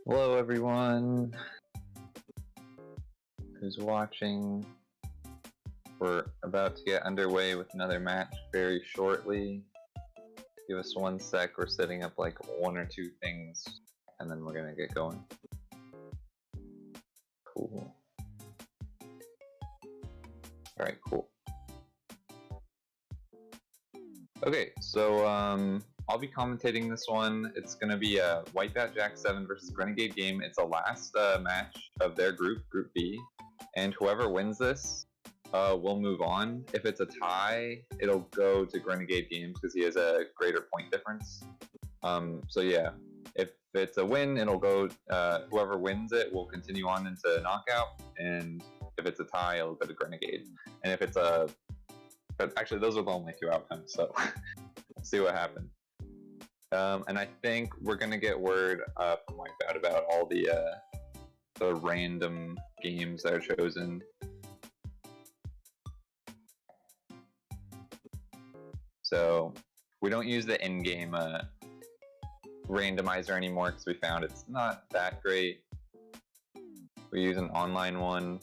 Hello everyone who's watching. We're about to get underway with another match very shortly. Give us 1 sec, we're setting up like 1 or 2 things and then we're gonna get going. Cool. Alright, cool. Okay, so I'll be commentating this one. It's gonna be a wipeoutjack7 versus Renegade game. It's the last match of their group, Group B, and whoever wins this will move on. If it's a tie, it'll go to Renegade Games because he has a greater point difference. So yeah, if it's a win, it'll go. Whoever wins it will continue on into knockout, and if it's a tie, it'll go to Renegade. And if it's a but actually, those are the only 2 outcomes, so we'll see what happens. And I think we're gonna get word from Wipeout about all the random games that are chosen. So we don't use the in-game randomizer anymore because we found it's not that great. We use an online one.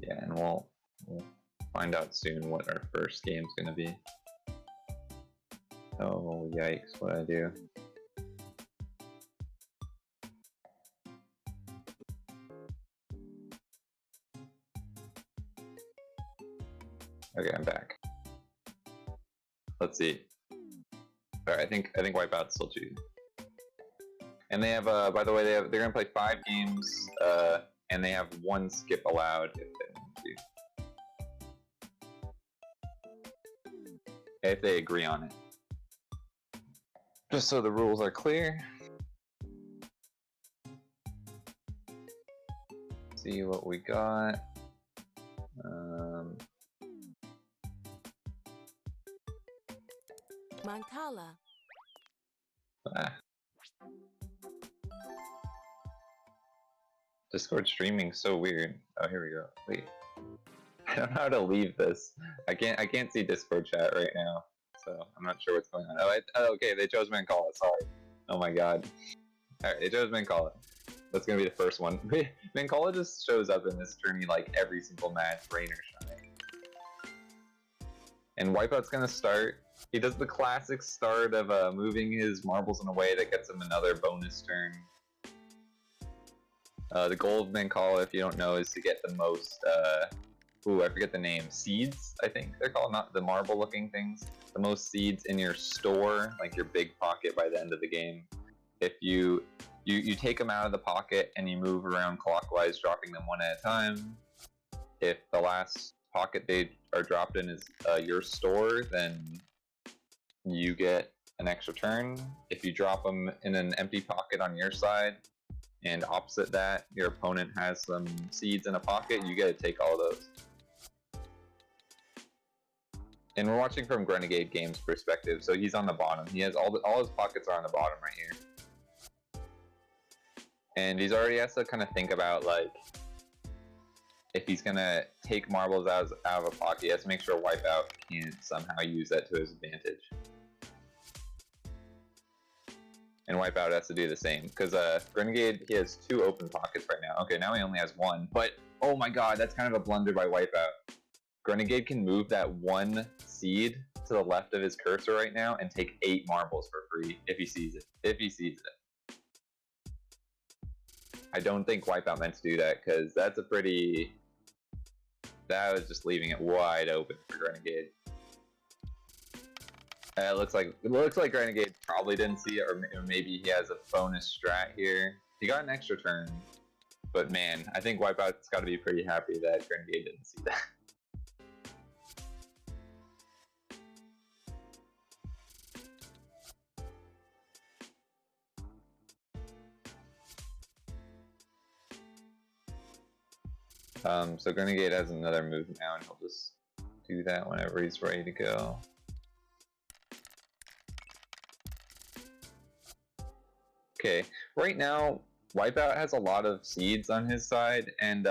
Yeah, and we'll find out soon what our first game's gonna be. Oh, yikes, what'd I do? Okay, I'm back. Let's see. Alright, I think Wipeout's still choosing. And they have, by the way, they're gonna play 5 games, and they have 1 skip allowed if they want to. If they agree on it. Just so the rules are clear. See what we got. Mancala. Discord streaming so weird. Oh, here we go. Wait, I don't know how to leave this. I can't see Discord chat right now, so I'm not sure what's going on. Oh, okay, they chose Mancala. Sorry. Oh my god. All right, they chose Mancala. That's gonna be the first one. Mancala just shows up in this tourney like every single match, rain or shine. And Wipeout's gonna start. He does the classic start of moving his marbles in a way that gets him another bonus turn. The goal of Mancala, if you don't know, is to get the most, I forget the name, seeds, I think they're called, not the marble-looking things. The most seeds in your store, like your big pocket by the end of the game. If you take them out of the pocket and you move around clockwise, dropping them 1 at a time. If the last pocket they are dropped in is your store, then you get an extra turn. If you drop them in an empty pocket on your side, and opposite that, your opponent has some seeds in a pocket, you get to take all of those. And we're watching from Renegade Games' perspective, so he's on the bottom. He has all his pockets are on the bottom right here. And he's already has to kind of think about, like, if he's gonna take marbles out of a pocket, he has to make sure Wipeout can't somehow use that to his advantage. And Wipeout has to do the same, because Renegade, he has 2 open pockets right now. Okay, now he only has 1, but oh my god, that's kind of a blunder by Wipeout. Renegade can move that 1 seed to the left of his cursor right now and take 8 marbles for free if he sees it. I don't think Wipeout meant to do that, because that's a pretty... That was just leaving it wide open for Renegade. It looks like Renegade probably didn't see it, or maybe he has a bonus strat here. He got an extra turn, but man, I think Wipeout's got to be pretty happy that Renegade didn't see that. So Renegade has another move now, and he'll just do that whenever he's ready to go. Okay, right now, Wipeout has a lot of seeds on his side, and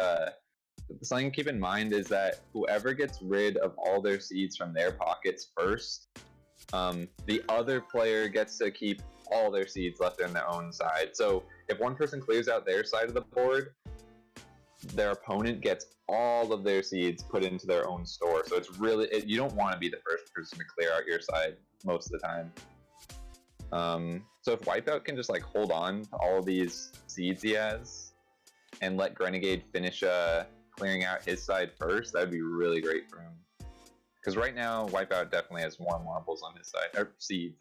something to keep in mind is that whoever gets rid of all their seeds from their pockets first the other player gets to keep all their seeds left on their own side. So if one person clears out their side of the board, their opponent gets all of their seeds put into their own store. So it's really, you don't want to be the first person to clear out your side most of the time. So if Wipeout can just like hold on to all of these seeds he has and let Grenegade finish clearing out his side first, that would be really great for him. Because right now, Wipeout definitely has more marbles on his side, or seeds.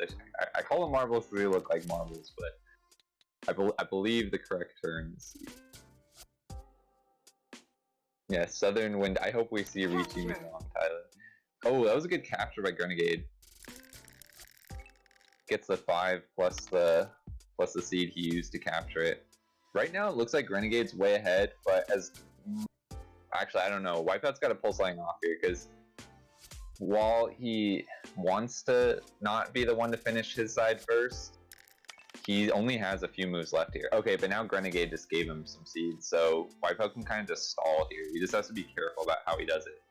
I call them marbles because they look like marbles, but I believe the correct term is seed. Yeah, Southern Wind. I hope we see reaching this long, Tyler. Oh, that was a good capture by Grenegade. Gets the 5 plus the seed he used to capture it. Right now, it looks like Renegade's way ahead, but actually, I don't know. Wipeout's got to pull something off here, because while he wants to not be the one to finish his side first, he only has a few moves left here. Okay, but now Grenegade just gave him some seeds, so Wipeout can kind of just stall here. He just has to be careful about how he does it.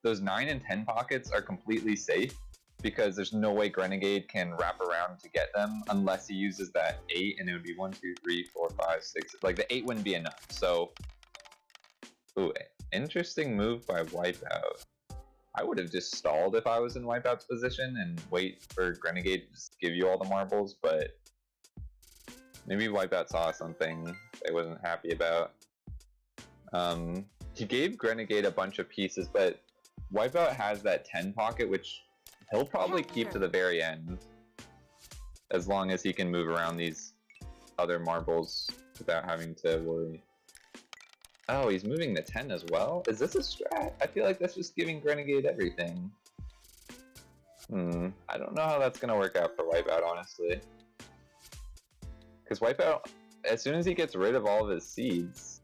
Those 9 and 10 pockets are completely safe, because there's no way Grenegade can wrap around to get them unless he uses that 8, and it would be 1, 2, 3, 4, 5, 6. Like, the 8 wouldn't be enough, so... Ooh, interesting move by Wipeout. I would have just stalled if I was in Wipeout's position and wait for Grenegade to just give you all the marbles, but... Maybe Wipeout saw something they wasn't happy about. He gave Grenegade a bunch of pieces, but Wipeout has that 10 pocket, which he'll probably keep to the very end, as long as he can move around these other marbles without having to worry. Oh, he's moving the 10 as well? Is this a strat? I feel like that's just giving Grenegade everything. I don't know how that's gonna work out for Wipeout, honestly. Because Wipeout, as soon as he gets rid of all of his seeds,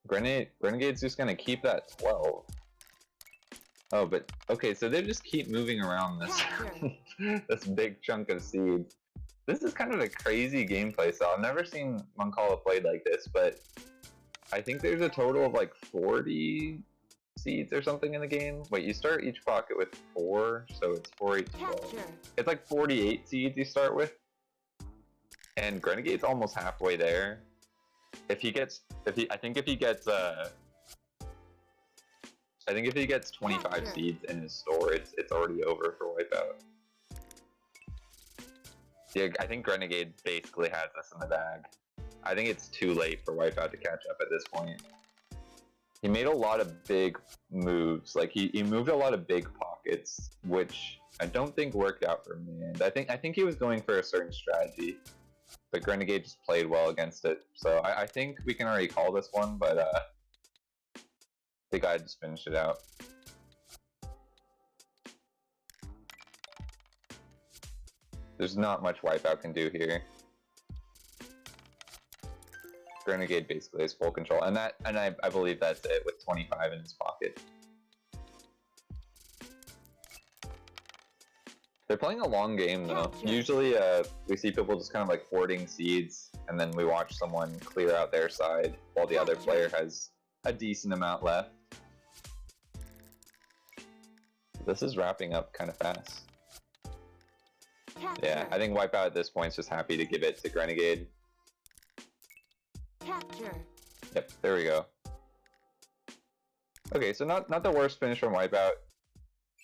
Renegade's just gonna keep that 12. Oh, but okay, so they just keep moving around this this big chunk of seeds. This is kind of a crazy gameplay style. I've never seen Moncala played like this, but I think there's a total of like 40 seeds or something in the game. Wait, you start each pocket with 4, so it's 4, 8, 12. It's like 48 seeds you start with. And Grenegade's almost halfway there. I think if he gets 25 seeds in his store, it's already over for Wipeout. Yeah, I think Grenegade basically has this in the bag. I think it's too late for Wipeout to catch up at this point. He made a lot of big moves. Like he moved a lot of big pockets, which I don't think worked out for me. And I think he was going for a certain strategy, but Grenegade just played well against it. So I think we can already call this one, but the guy just finished it out. There's not much Wipeout can do here. Grenegade basically has full control, and I believe that's it with 25 in his pocket. They're playing a long game though. Usually we see people just kind of like hoarding seeds, and then we watch someone clear out their side while the other player has a decent amount left. This is wrapping up kind of fast. Yeah, I think Wipeout at this point is just happy to give it to Grenegade. Yep, there we go. Okay, so not the worst finish from Wipeout,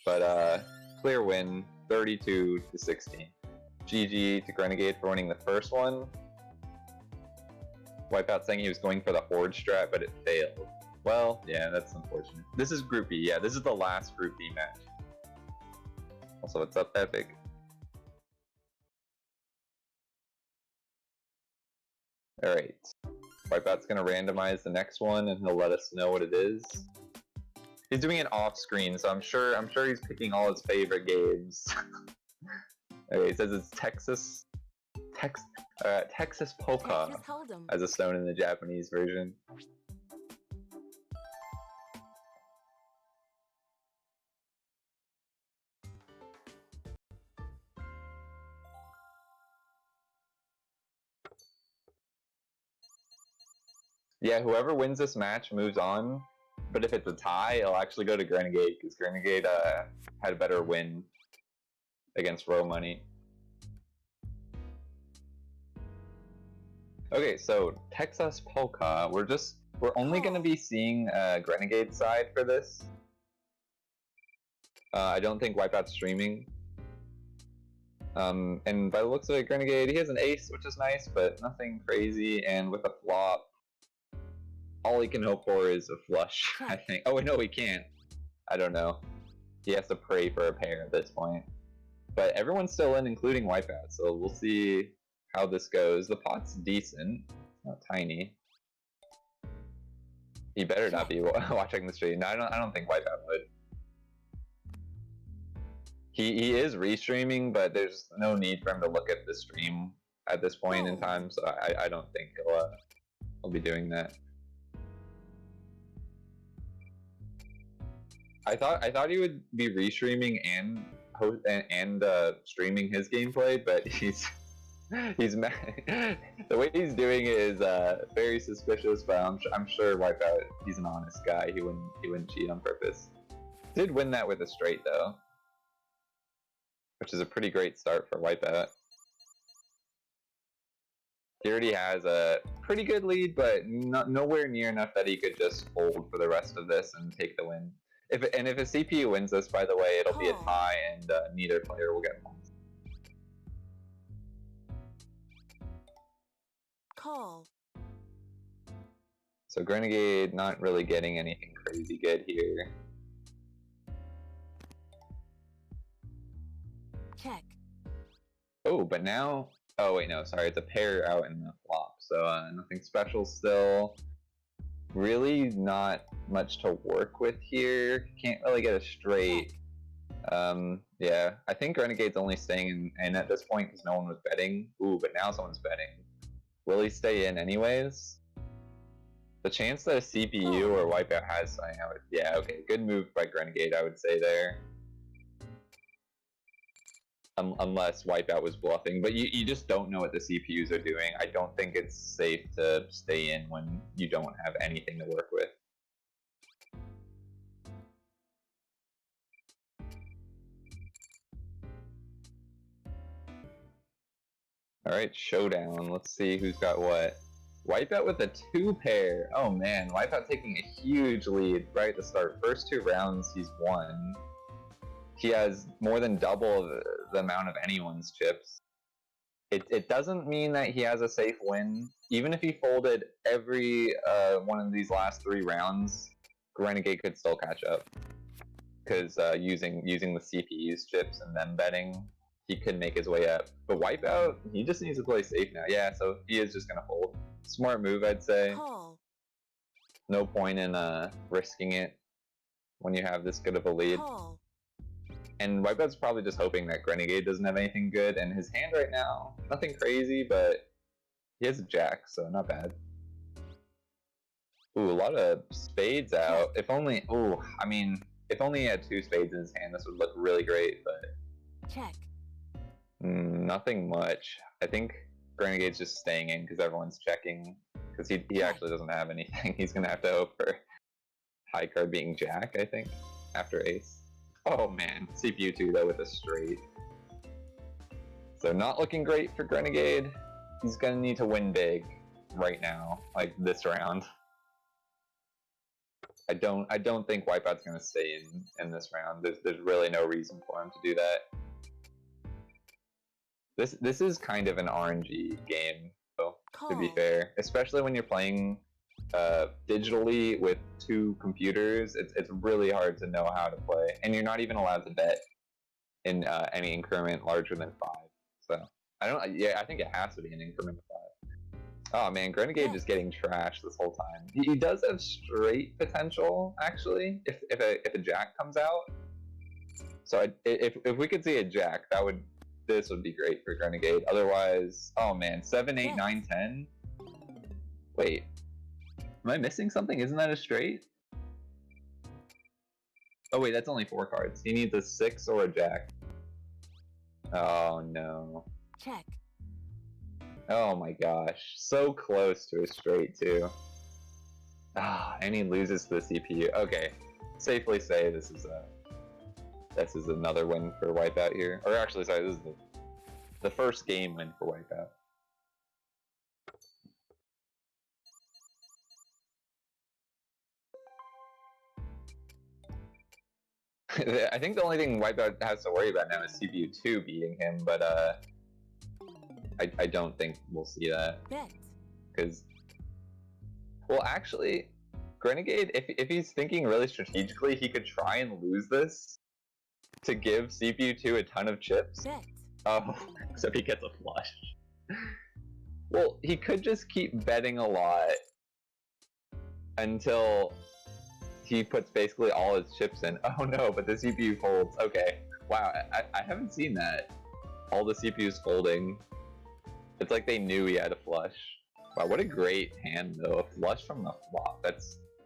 but clear win, 32-16. GG to Grenegade for winning the first one. Wipeout saying he was going for the Horde strat, but it failed. Well, yeah, that's unfortunate. This is Group B, yeah, this is the last Group B match. Also, what's up, Epic? Alright. Wipeout's gonna randomize the next one, and he'll let us know what it is. He's doing it off screen, so I'm sure he's picking all his favorite games. Okay, it says it's Texas Polka as a stone in the Japanese version. Yeah, whoever wins this match moves on, But if it's a tie, it'll actually go to Grenegade, because Grenegade had a better win against Row Money. Okay, so Texas Polka, we're only going to be seeing Grenegade's side for this. I don't think Wipeout's streaming. And by the looks of it, Grenegade, he has an ace, which is nice, but nothing crazy, and with a flop, all he can hope for is a flush, I think. Oh, no, he can't. I don't know. He has to pray for a pair at this point. But everyone's still in, including Wipeout, so we'll see how this goes. The pot's decent, not tiny. He better not be watching the stream. No, I don't think Wipeout would. He is restreaming, but there's no need for him to look at the stream at this point in time, so I don't think he'll be doing that. I thought he would be restreaming and streaming his gameplay, but he's mad. The way he's doing it is very suspicious, but I'm sure Wipeout, he's an honest guy. He wouldn't cheat on purpose. Did win that with a straight though, which is a pretty great start for Wipeout. He already has a pretty good lead, but nowhere near enough that he could just fold for the rest of this and take the win. If a CPU wins this, by the way, it'll be a tie, and neither player will get points. Call. So Grenegade not really getting anything crazy good here. Check. Oh, but now... Oh, wait, no, sorry. It's a pair out in the flop, so nothing special still. Really not much to work with here. Can't really get a straight. Yeah, I think Renegade's only staying in at this point because no one was betting. Ooh, but now someone's betting. Will he stay in anyways? The chance that a CPU or Wipeout has something, yeah, okay, good move by Grenegade, I would say there. Unless Wipeout was bluffing, but you just don't know what the CPUs are doing. I don't think it's safe to stay in when you don't have anything to work with. Alright, showdown. Let's see who's got what. Wipeout with a 2-pair. Oh man, Wipeout taking a huge lead right at the start. First 2 rounds, he's won. He has more than double the amount of anyone's chips. It doesn't mean that he has a safe win. Even if he folded every one of these last 3 rounds, Renegade could still catch up. Because using the CPU's chips and them betting, he could make his way up. But Wipeout, he just needs to play safe now. Yeah, so he is just going to fold. Smart move, I'd say. Call. No point in risking it when you have this good of a lead. Call. And Wipeout's probably just hoping that Grenegade doesn't have anything good, and his hand right now, nothing crazy, but he has a jack, so not bad. Ooh, a lot of spades out. If only, I mean, if only he had 2 spades in his hand, this would look really great, but... Check. Nothing much. I think Grenegade's just staying in because everyone's checking, because he actually doesn't have anything. He's going to have to hope for high card being jack, I think, after ace. Oh man, CPU 2 though with a straight. So not looking great for Grenegade. He's gonna need to win big right now, like this round. I don't think Wipeout's gonna stay in this round. There's really no reason for him to do that. This is kind of an RNG game, though, to be fair. Especially when you're playing digitally with 2 computers, it's really hard to know how to play, and you're not even allowed to bet in any increment larger than 5. So I think it has to be an increment of 5. Oh man, Grenegade just getting trashed this whole time. He does have straight potential actually if a jack comes out. So if we could see a jack, this would be great for Grenegade. Otherwise, oh man, 7, 8, 9, 10. Wait. Am I missing something? Isn't that a straight? Oh wait, that's only 4 cards. He needs a 6 or a jack. Oh no. Check. Oh my gosh. So close to a straight too. Ah, and he loses to the CPU. Okay, safely say this is another win for Wipeout here. Or actually, sorry, this is the first game win for Wipeout. I think the only thing Wipeout has to worry about now is CPU 2 beating him, but I don't think we'll see that. Because, well, actually, Renegade, if he's thinking really strategically, he could try and lose this to give CPU 2 a ton of chips. Oh, so he gets a flush. Well, he could just keep betting a lot until he puts basically all his chips in. Oh no, but the CPU folds. Okay. Wow, I haven't seen that. All the CPUs folding. It's like they knew he had a flush. Wow, what a great hand though. A flush from the flop.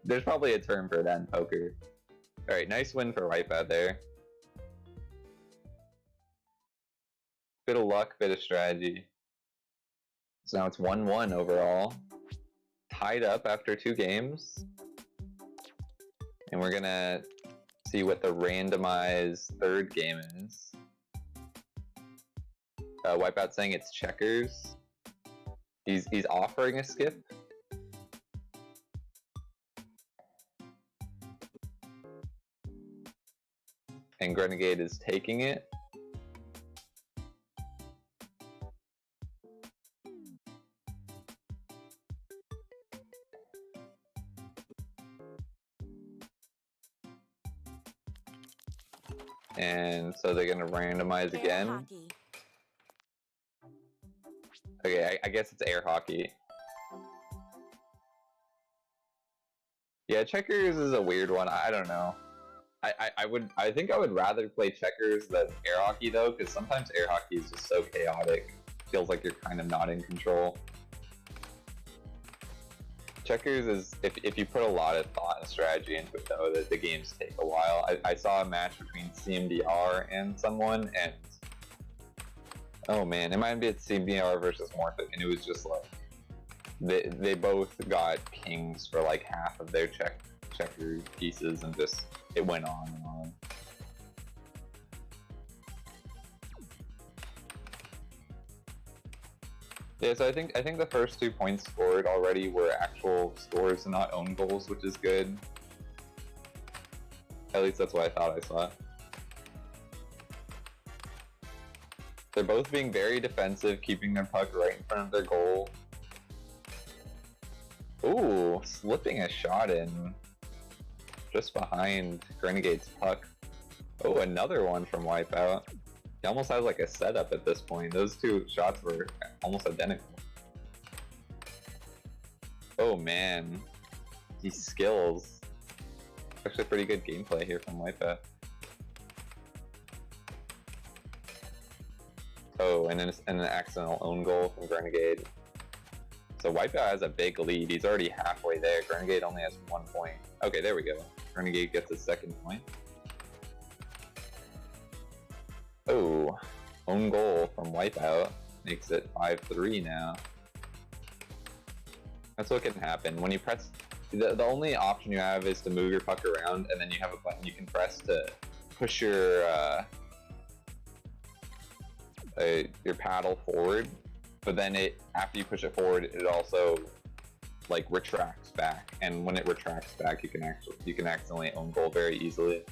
There's probably a term for that in poker. Alright, nice win for Wipeout there. Bit of luck, bit of strategy. So now it's 1-1 overall. Tied up after 2 games. And we're gonna see what the randomized third game is. Wipeout saying it's checkers. He's offering a skip. And Renegade is taking it. And so they're gonna randomize again. Okay, I guess it's air hockey. Yeah, checkers is a weird one. I don't know. I think I would rather play checkers than air hockey though, because sometimes air hockey is just so chaotic. Feels like you're kind of not in control. Checkers is if you put a lot of thought and strategy into it though, the games take a while. I saw a match between CMDR and someone, and oh man, it might be CMDR versus Morphic, and it was just like they both got kings for like half of their checker pieces, and just it went on and on. Yeah, so I think the first 2 points scored already were actual scores and not own goals, which is good. At least that's what I thought I saw. They're both being very defensive, keeping their puck right in front of their goal. Ooh, slipping a shot in just behind Renegade's puck. Oh, another one from Wipeout. He almost has like a setup at this point. Those 2 shots were almost identical. Oh man, these skills. Actually pretty good gameplay here from Wipeout. Oh, and an accidental own goal from Renegade. So Wipeout has a big lead. He's already halfway there. Renegade only has 1 point. Okay, there we go. Renegade gets his second point. Oh, own goal from Wipeout makes it 5-3 now. That's what can happen when you press. The only option you have is to move your puck around, and then you have a button you can press to push your paddle forward. But then after you push it forward, it also like retracts back, and when it retracts back, you can accidentally own goal very easily.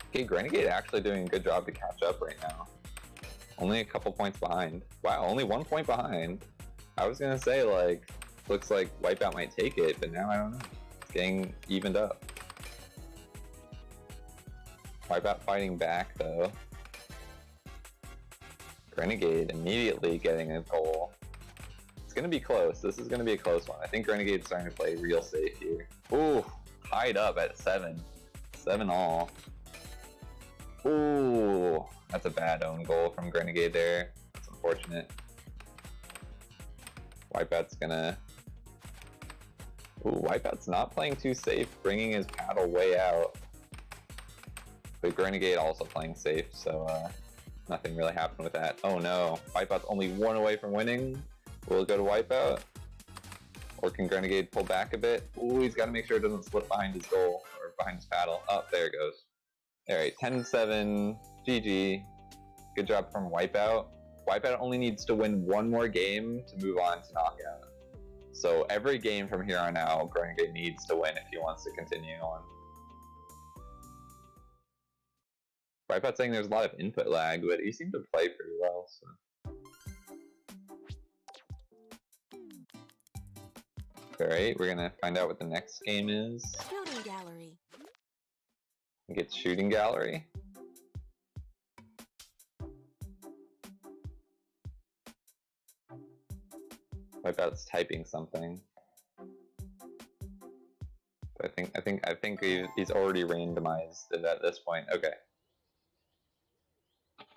Okay, Renegade actually doing a good job to catch up right now. Only a couple points behind. Wow, only 1 point behind. I was gonna say, like, looks like Wipeout might take it, but now I don't know. It's getting evened up. Wipeout fighting back, though. Renegade immediately getting a goal. It's gonna be close. This is gonna be a close one. I think Renegade's starting to play real safe here. Ooh, tied up at 7. 7-all. Ooh, that's a bad own goal from Renegade there. That's unfortunate. Wipeout's gonna... Ooh, Wipeout's not playing too safe, bringing his paddle way out. But Renegade also playing safe, so nothing really happened with that. Oh no, Wipeout's only 1 away from winning. Will it go to Wipeout? Or can Grenegade pull back a bit? Ooh, he's got to make sure it doesn't slip behind his goal, or behind his paddle. Oh, there it goes. Alright, 10-7, GG. Good job from Wipeout. Wipeout only needs to win one more game to move on to knockout. So every game from here on out, Grenegade needs to win if he wants to continue on. Wipeout saying there's a lot of input lag, but he seemed to play pretty well, so. Alright, we're gonna find out what the next game is. Shooting gallery. Get shooting gallery. Wipeout's typing something. But I think he's already randomized it at this point. Okay.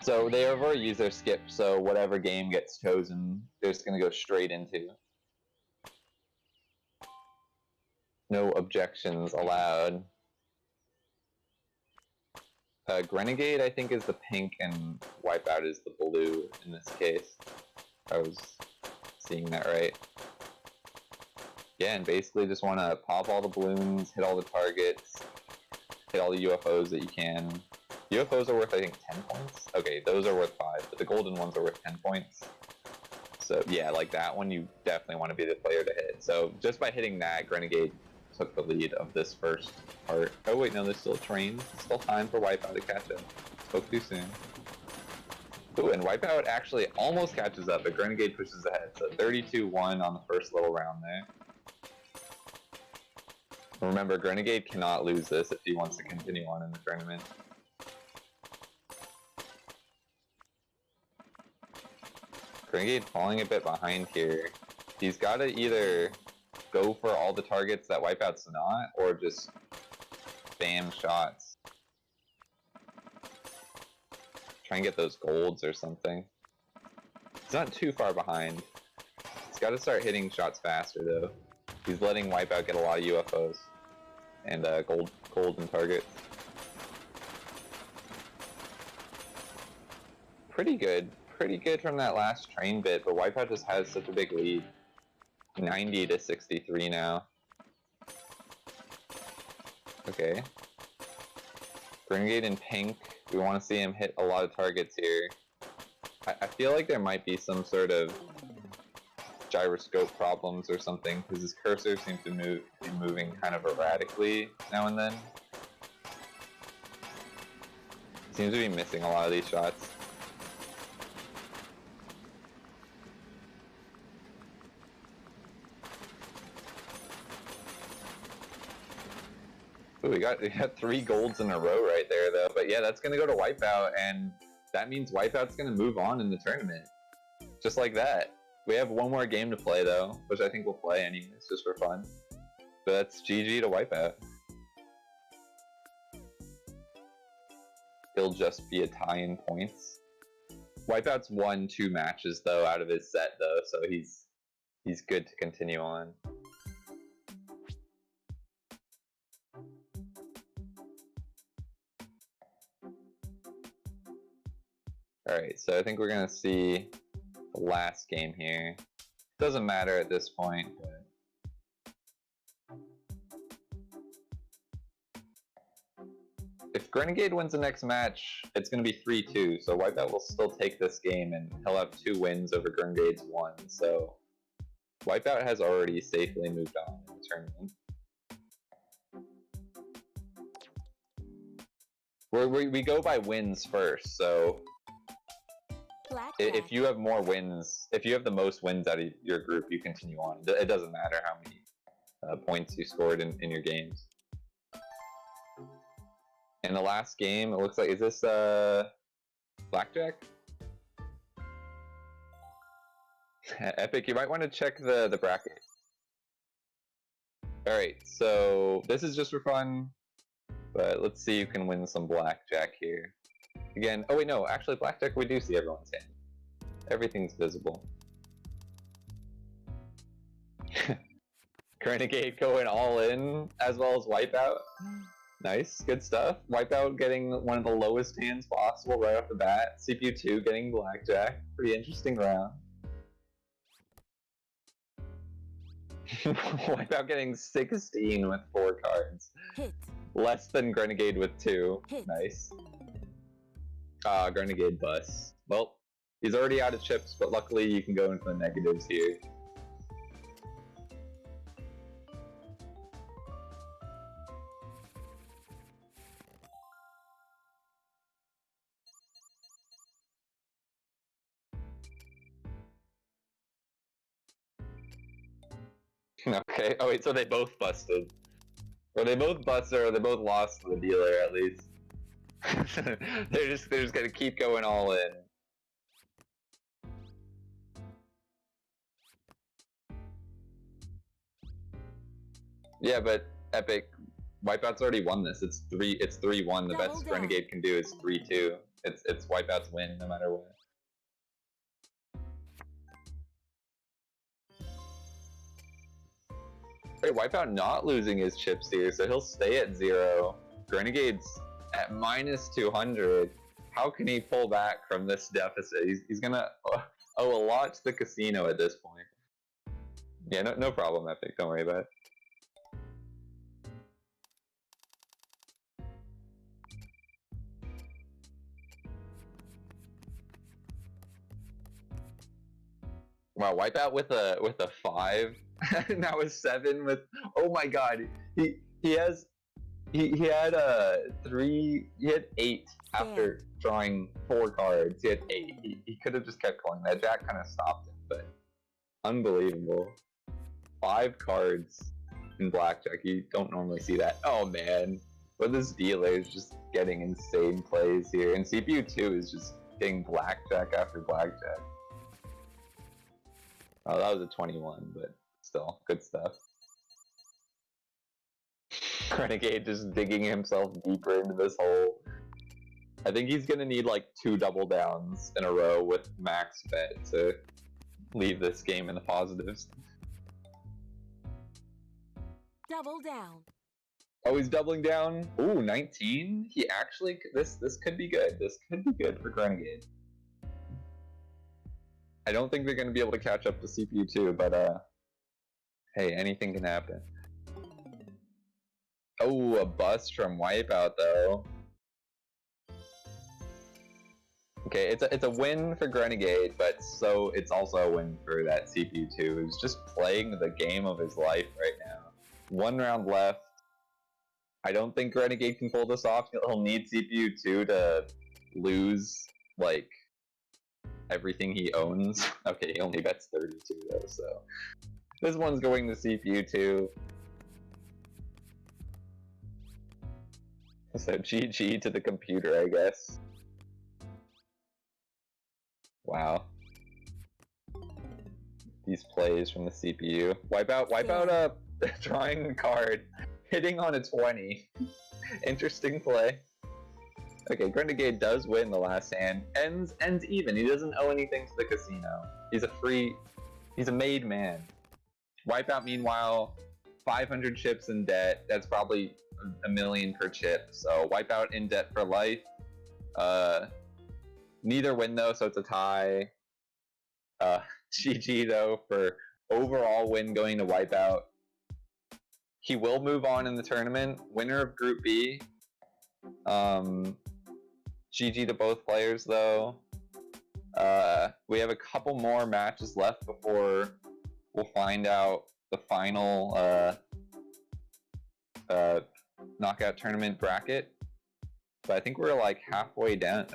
So they have already used their skip, so whatever game gets chosen, they're just gonna go straight into. No objections allowed. Grenegade, I think, is the pink, and Wipeout is the blue in this case. I was seeing that right. Yeah, and basically just want to pop all the balloons, hit all the targets, hit all the UFOs that you can. UFOs are worth, I think, 10 points? Okay, those are worth 5, but the golden ones are worth 10 points. So yeah, like that one, you definitely want to be the player to hit. So just by hitting that, Grenegade took the lead of this first part. Oh wait, no, there's still a train. There's still time for Wipeout to catch up. Spoke too soon. Ooh, and Wipeout actually almost catches up, but Grenegade pushes ahead. So 32-1 on the first little round there. Remember, Grenegade cannot lose this if he wants to continue on in the tournament. Grenegade falling a bit behind here. He's got to either go for all the targets that Wipeout's not, or just spam shots. Try and get those golds or something. He's not too far behind. He's got to start hitting shots faster though. He's letting Wipeout get a lot of UFOs and golden targets. Pretty good from that last train bit, but Wipeout just has such a big lead. 90-63 now. Okay. Grenegade in pink. We want to see him hit a lot of targets here. I feel like there might be some sort of gyroscope problems or something, because his cursor seems to be moving kind of erratically now and then. Seems to be missing a lot of these shots. Ooh, we got 3 golds in a row right there though, but yeah, that's gonna go to Wipeout, and that means Wipeout's gonna move on in the tournament. Just like that. We have one more game to play though, which I think we'll play anyways, just for fun. But that's GG to Wipeout. He'll just be a tie in points. Wipeout's won 2 matches though out of his set though, so he's good to continue on. Alright, so I think we're gonna see the last game here. Doesn't matter at this point, but if Grenegade wins the next match, it's going to be 3-2, so Wipeout will still take this game, and he'll have 2 wins over Grenegade's 1, so Wipeout has already safely moved on in the tournament. We go by wins first, so if you have more wins, if you have the most wins out of your group, you continue on. It doesn't matter how many points you scored in your games. In the last game, it looks like, is this Blackjack? Epic, you might want to check the bracket. Alright, so this is just for fun, but let's see who can win some Blackjack here. Again, oh wait, no, actually Blackjack, we do see everyone's hand. Everything's visible. Grenegade going all in, as well as Wipeout. Nice, good stuff. Wipeout getting one of the lowest hands possible right off the bat. CPU2 getting Blackjack. Pretty interesting round. Wipeout getting 16 with 4 cards. Hit. Less than Grenegade with 2. Hit. Nice. Grenegade bus. Well, he's already out of chips, but luckily you can go into the negatives here. Okay, oh wait, so they both busted. Or they both busted, or they both lost to the dealer at least. they're just gonna keep going all in. Yeah, but Epic, Wipeout's already won this. It's 3-1. The best Renegade can do is 3-2. It's Wipeout's win no matter what. Wait, Wipeout not losing his chips here, so he'll stay at 0. Renegade's at -200. How can he pull back from this deficit? He's gonna owe a lot to the casino at this point. Yeah, no problem, Epic. Don't worry about it. Wow, Wipeout with a 5. Now a 7 with. Oh my God, he had 8 after drawing 4 cards. He had 8. He could have just kept calling. That jack kind of stopped him, but unbelievable. 5 cards in blackjack. You don't normally see that. Oh man, but this dealer is just getting insane plays here, and CPU 2 is just getting blackjack after blackjack. Oh, that was a 21, but still, good stuff. Renegade just digging himself deeper into this hole. I think he's gonna need like 2 double downs in a row with max bet to leave this game in the positives. Double down. Oh, he's doubling down. Ooh, 19? He actually, this could be good. This could be good for Renegade. I don't think they're going to be able to catch up to CPU 2, but hey, anything can happen. Oh, a bust from Wipeout though. Okay, it's a win for Renegade, but so it's also a win for that CPU 2 who's just playing the game of his life right now. 1 round left. I don't think Renegade can pull this off. He'll need CPU 2 to lose like everything he owns. Okay, he only bets 32 though, so this one's going to CPU 2. So GG to the computer, I guess. Wow. These plays from the CPU. Wipeout drawing a card, hitting on a 20. Interesting play. Okay, Renegade does win the last hand. Ends even. He doesn't owe anything to the casino. He's a made man. Wipeout, meanwhile, 500 chips in debt. That's probably $1 million per chip. So Wipeout in debt for life. Neither win though, so it's a tie. GG though for overall win going to Wipeout. He will move on in the tournament. Winner of Group B. GG to both players though. We have a couple more matches left before we'll find out the final knockout tournament bracket. But I think we're like halfway down.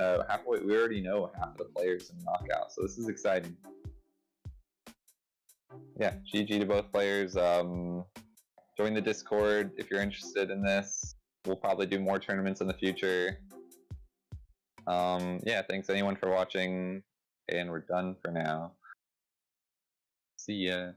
We already know half of the players in knockout, so this is exciting. Yeah, GG to both players. Join the Discord if you're interested in this. We'll probably do more tournaments in the future. Yeah, thanks anyone for watching, and we're done for now. See ya.